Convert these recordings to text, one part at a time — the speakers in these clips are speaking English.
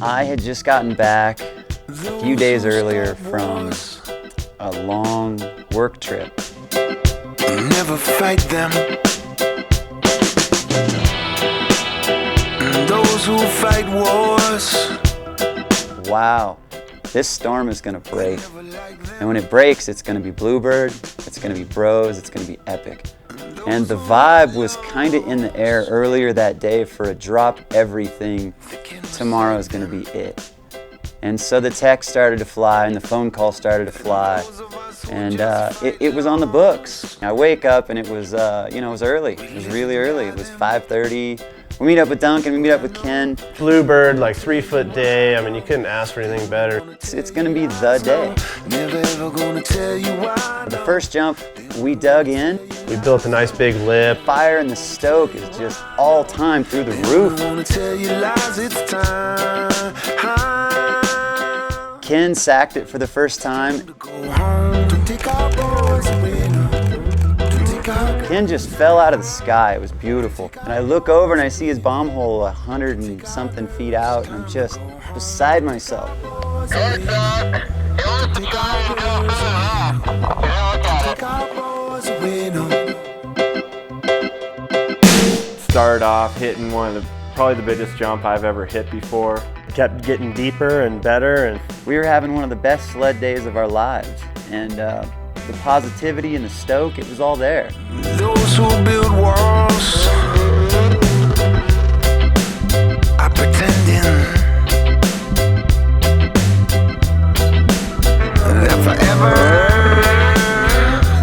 I had just gotten back a few days earlier from a long work trip. Never fight them. Those who fight wars. Wow, this storm is gonna break. And when it breaks, it's gonna be Bluebird, it's gonna be Bros, it's gonna be epic. And the vibe was kind of in the air earlier that day for a drop everything, tomorrow's gonna be it. And so the text started to fly and the phone call started to fly. And it was on the books. I wake up and it was, it was early. It was really early. It was 5:30. We meet up with Duncan, we meet up with Ken. Bluebird, like 3-foot day. I mean, you couldn't ask for anything better. It's gonna be the day. The first jump, we dug in. We built a nice big lip. Fire and the stoke is just all time through the roof. Ken sacked it for the first time. Ken just fell out of the sky. It was beautiful. And I look over and I see his bomb hole 100 and something feet out, and I'm just beside myself. Started off hitting probably the biggest jump I've ever hit before. Kept getting deeper and better. And we were having one of the best sled days of our lives. And the positivity and the stoke, it was all there. Those who build walls are pretending that forever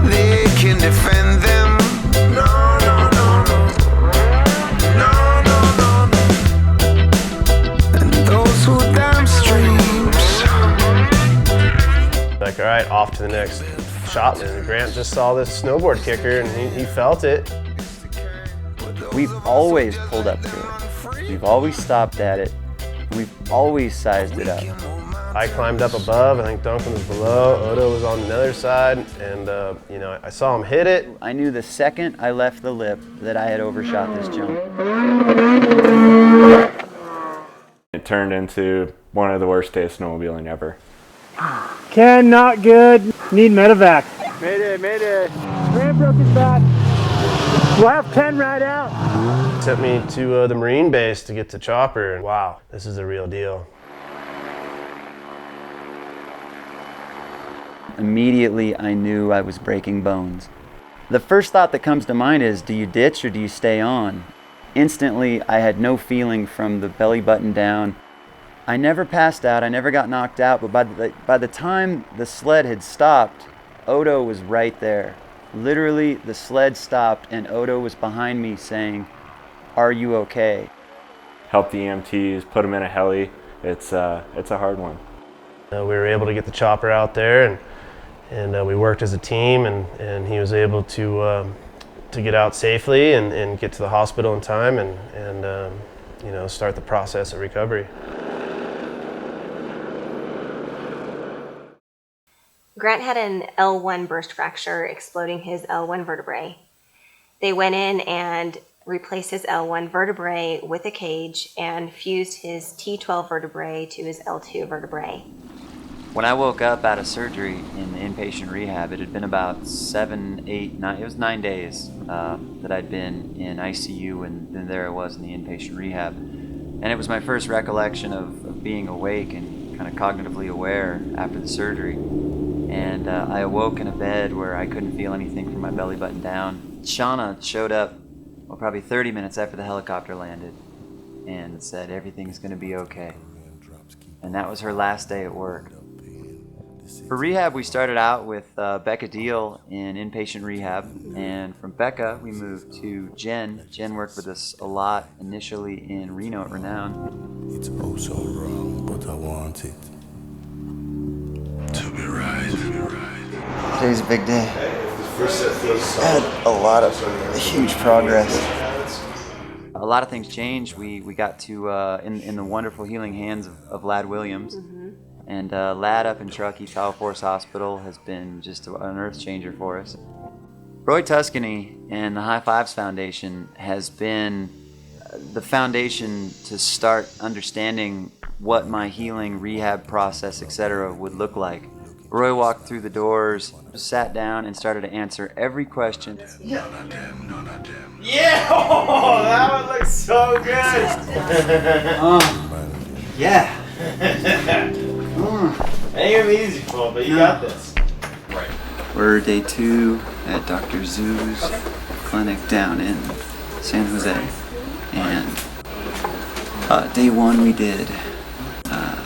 they can defend them. No, no, no, no. No, no, no, no. And those who dam streams. like, all right, off to the next shot. And Grant just saw this snowboard kicker and he felt it. We've always pulled up to it. We've always stopped at it. We've always sized it up. I climbed up above, I think Duncan was below, Odo was on the other side, and I saw him hit it. I knew the second I left the lip that I had overshot this jump. It turned into one of the worst days snowmobiling ever. Ken, not good. Need medevac. Mayday. Grant broke his back. We'll have Ken ride out. Sent me to the Marine base to get to Chopper, and wow, this is the real deal. Immediately, I knew I was breaking bones. The first thought that comes to mind is, do you ditch or do you stay on? Instantly, I had no feeling from the belly button down. I never passed out, I never got knocked out, but by the time the sled had stopped, Odo was right there. Literally, the sled stopped and Odo was behind me saying, "Are you okay?" Helped the EMTs, put them in a heli. It's a hard one. We were able to get the chopper out there, and we worked as a team, and he was able to get out safely and get to the hospital in time and start the process of recovery. Grant had an L1 burst fracture, exploding his L1 vertebrae. They went in and replaced his L1 vertebrae with a cage and fused his T12 vertebrae to his L2 vertebrae. When I woke up out of surgery in the inpatient rehab, it had been about 7, 8, 9, it was 9 days that I'd been in ICU, and then there I was in the inpatient rehab. And it was my first recollection of being awake and kind of cognitively aware after the surgery. And I awoke in a bed where I couldn't feel anything from my belly button down. Shauna showed up, probably 30 minutes after the helicopter landed, and said everything's going to be okay. And that was her last day at work. For rehab, we started out with Becca Deal in inpatient rehab, and from Becca we moved to Jen. Jen worked with us a lot initially in Reno at Renown. It's oh so wrong, but I want it to be right. Today's a big day. Had a lot of huge progress. A lot of things changed. We got to in the wonderful healing hands of Ladd Williams. Mm-hmm. And Ladd up in Truckee, Tahoe Forest Hospital has been just an earth changer for us. Roy Tuscany and the High Fives Foundation has been the foundation to start understanding what my healing, rehab process, etc. would look like. Roy walked through the doors, sat down, and started to answer every question. Yeah, oh, that one looks so good. Yeah. Ain't gonna be easy, Paul, but you got this. Right. We're day 2 at Dr. Zhu's clinic down in San Jose. And day 1 we did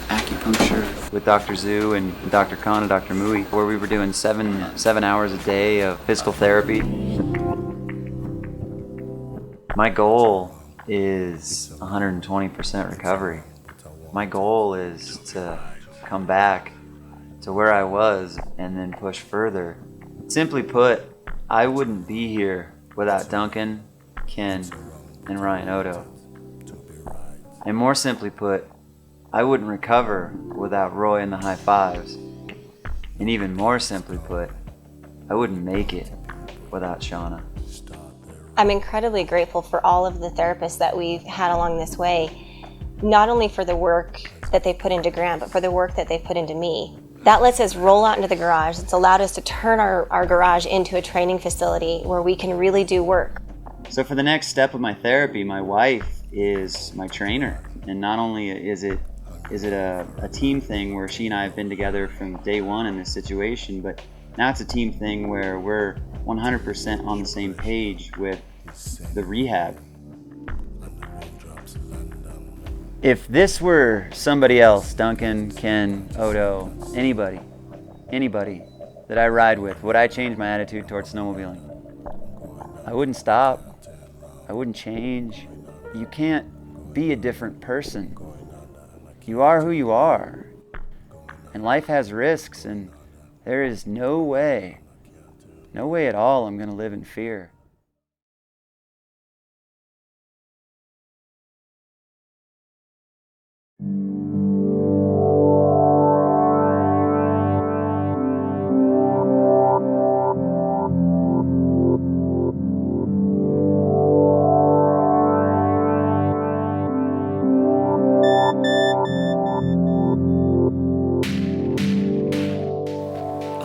acupuncture with Dr. Zhu and Dr. Khan and Dr. Mui, where we were doing 7 hours a day of physical therapy. My goal is 120% recovery. My goal is to come back to where I was and then push further. Simply put, I wouldn't be here without Duncan, Ken, and Ryan Odo. And more simply put, I wouldn't recover without Roy and the high fives. And even more simply put, I wouldn't make it without Shauna. I'm incredibly grateful for all of the therapists that we've had along this way, not only for the work that they put into Grant, but for the work that they put into me. That lets us roll out into the garage. It's allowed us to turn our garage into a training facility where we can really do work. So for the next step of my therapy, my wife is my trainer. And not only is it a team thing where she and I have been together from day 1 in this situation, but now it's a team thing where we're 100% on the same page with the rehab. If this were somebody else, Duncan, Ken, Odo, anybody that I ride with, would I change my attitude towards snowmobiling? I wouldn't stop. I wouldn't change. You can't be a different person. You are who you are. And life has risks, and there is no way at all I'm going to live in fear.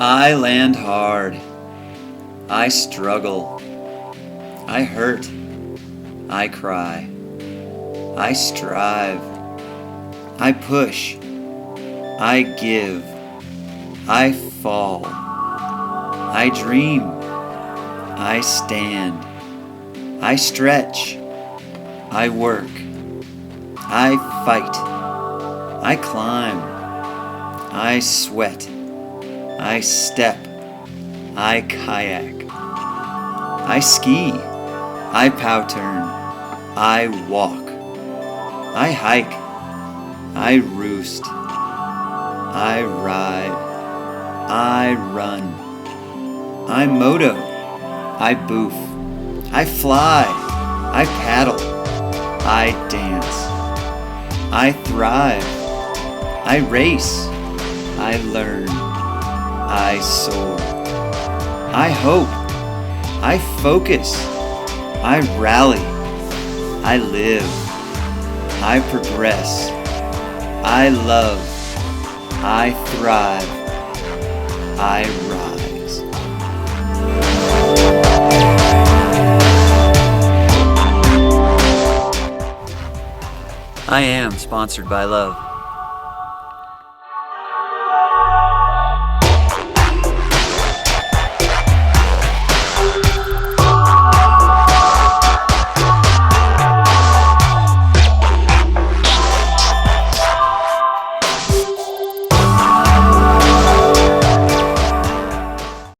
I land hard. I struggle. I hurt. I cry. I strive. I push. I give. I fall. I dream. I stand. I stretch. I work. I fight. I climb. I sweat. I step. I kayak. I ski. I pow turn. I walk. I hike. I roost. I ride. I run. I moto. I boof. I fly. I paddle. I dance. I thrive. I race. I learn. I soar. I hope. I focus. I rally. I live. I progress. I love. I thrive. I rise. I am sponsored by love.